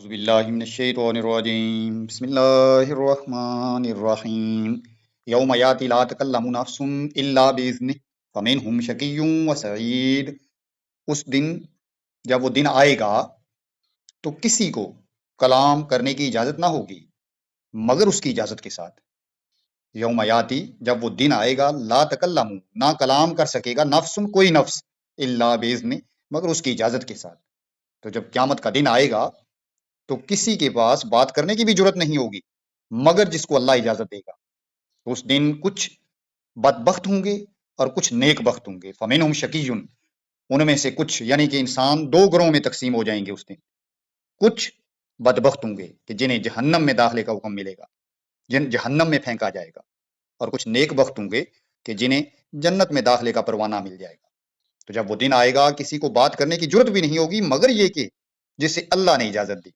أعوذ بالله من الشيطان الرجيم بسم الله الرحمن الرحيم يوم يأتي لا تكلم نفس إلا بإذنه فمنهم شقي وسعيد. اس دن جب وہ دن آئے گا تو کسی کو کلام کرنے کی اجازت نہ ہوگی مگر اس کی اجازت کے ساتھ. یوم یاتی جب وہ دن آئے گا لا تکلم نہ کلام کر سکے گا نفس کوئی نفس الا باذن مگر اس کی اجازت کے ساتھ. تو جب قیامت کا دن آئے گا تو کسی کے پاس بات کرنے کی بھی ضرورت نہیں ہوگی مگر جس کو اللہ اجازت دے گا. تو اس دن کچھ بدبخت ہوں گے اور کچھ نیک بخت ہوں گے. فمنہم شقی ان میں سے کچھ یعنی کہ انسان دو گروہوں میں تقسیم ہو جائیں گے اس دن. کچھ بدبخت ہوں گے کہ جنہیں جہنم میں داخلے کا حکم ملے گا جن جہنم میں پھینکا جائے گا اور کچھ نیک بخت ہوں گے کہ جنہیں جنت میں داخلے کا پروانہ مل جائے گا. تو جب وہ دن آئے گا کسی کو بات کرنے کی ضرورت بھی نہیں ہوگی مگر یہ کہ جسے اللہ نے اجازت دی.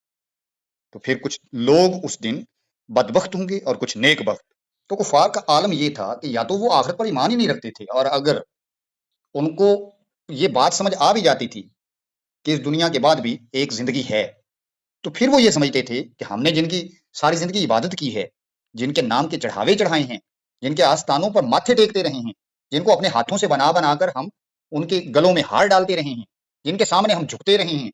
تو پھر کچھ لوگ اس دن بدبخت ہوں گے اور کچھ نیک بخت. تو کفار کا عالم یہ تھا کہ یا تو وہ آخرت پر ایمان ہی نہیں رکھتے تھے اور اگر ان کو یہ بات سمجھ آ بھی جاتی تھی کہ اس دنیا کے بعد بھی ایک زندگی ہے تو پھر وہ یہ سمجھتے تھے کہ ہم نے جن کی ساری زندگی عبادت کی ہے جن کے نام کے چڑھاوے چڑھائے ہیں جن کے آستانوں پر ماتھے ٹیکتے رہے ہیں جن کو اپنے ہاتھوں سے بنا بنا کر ہم ان کے گلوں میں ہار ڈالتے رہے ہیں جن کے سامنے ہم جھکتے رہے ہیں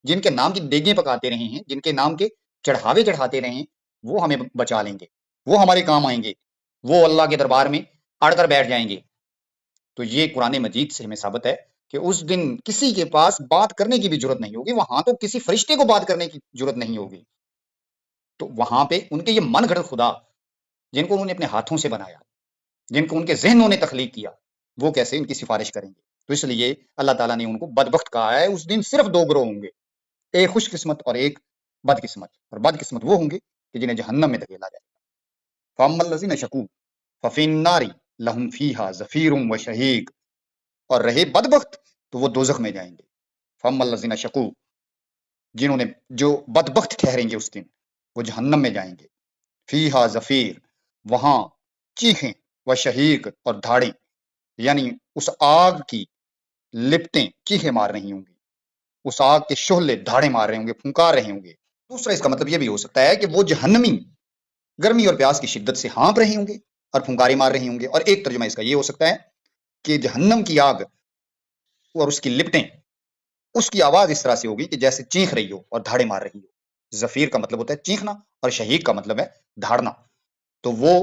جن کے نام کی دیگیں پکاتے رہے ہیں جن کے نام کے چڑھاوے چڑھاتے رہے ہیں وہ ہمیں بچا لیں گے وہ ہمارے کام آئیں گے وہ اللہ کے دربار میں اڑ کر بیٹھ جائیں گے. تو یہ قرآن مجید سے ہمیں ثابت ہے کہ اس دن کسی کے پاس بات کرنے کی بھی ضرورت نہیں ہوگی. وہاں تو کسی فرشتے کو بات کرنے کی ضرورت نہیں ہوگی. تو وہاں پہ ان کے یہ من گھڑت خدا جن کو انہوں نے اپنے ہاتھوں سے بنایا جن کو ان کے ذہنوں نے تخلیق کیا وہ کیسے ان کی سفارش کریں گے. تو اس لیے اللہ تعالیٰ نے ان کو بدبخت کہا ہے. اس دن صرف دو گروہ ہوں گے ایک خوش قسمت اور ایک بد قسمت. اور بد قسمت وہ ہوں گے کہ جنہیں جہنم میں دھکیلا جائے گا. فَأَمَّا الَّذِينَ شَقُوا فَفِي النَّارِ لَهُمْ فِيهَا زَفِيرٌ وَشَهِيقٌ. اور رہے بدبخت تو وہ دوزخ میں جائیں گے. فَأَمَّا الَّذِينَ شَقُوا جنہوں نے جو بدبخت ٹھہریں گے اس دن وہ جہنم میں جائیں گے. فِيهَا زَفِير وہاں چیخیں وشہیق اور دھاڑیں یعنی اس آگ کی لپٹیں چیخیں مار رہی ہوں گی اس آگ کے شعلے دھاڑے مار رہے ہوں گے پھنکار رہے ہوں گے. دوسرا اس کا مطلب یہ بھی ہو سکتا ہے کہ وہ جہنمی گرمی اور پیاس کی شدت سے ہانپ رہے ہوں گے اور پھنکارے مار رہے ہوں گے. اور ایک ترجمہ اس کا یہ ہو سکتا ہے کہ جہنم کی آگ اور اس کی لپٹیں اس کی آواز اس طرح سے ہوگی کہ جیسے چیخ رہی ہو اور دھاڑے مار رہی ہو. زفیر کا مطلب ہوتا ہے چیخنا اور شہیق کا مطلب ہے دھاڑنا. تو وہ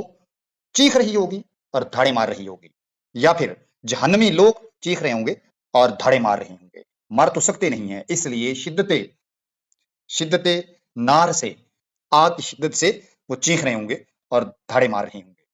چیخ رہی ہوگی اور دھاڑے مار رہی ہوگی یا پھر جہنمی لوگ چیخ رہے ہوں گے اور دھاڑے مار رہے ہوں گے. مر تو سکتے نہیں ہیں اس لیے شدت نار سے آگ کی شدت سے وہ چیخ رہے ہوں گے اور دھاڑے مار رہے ہوں گے.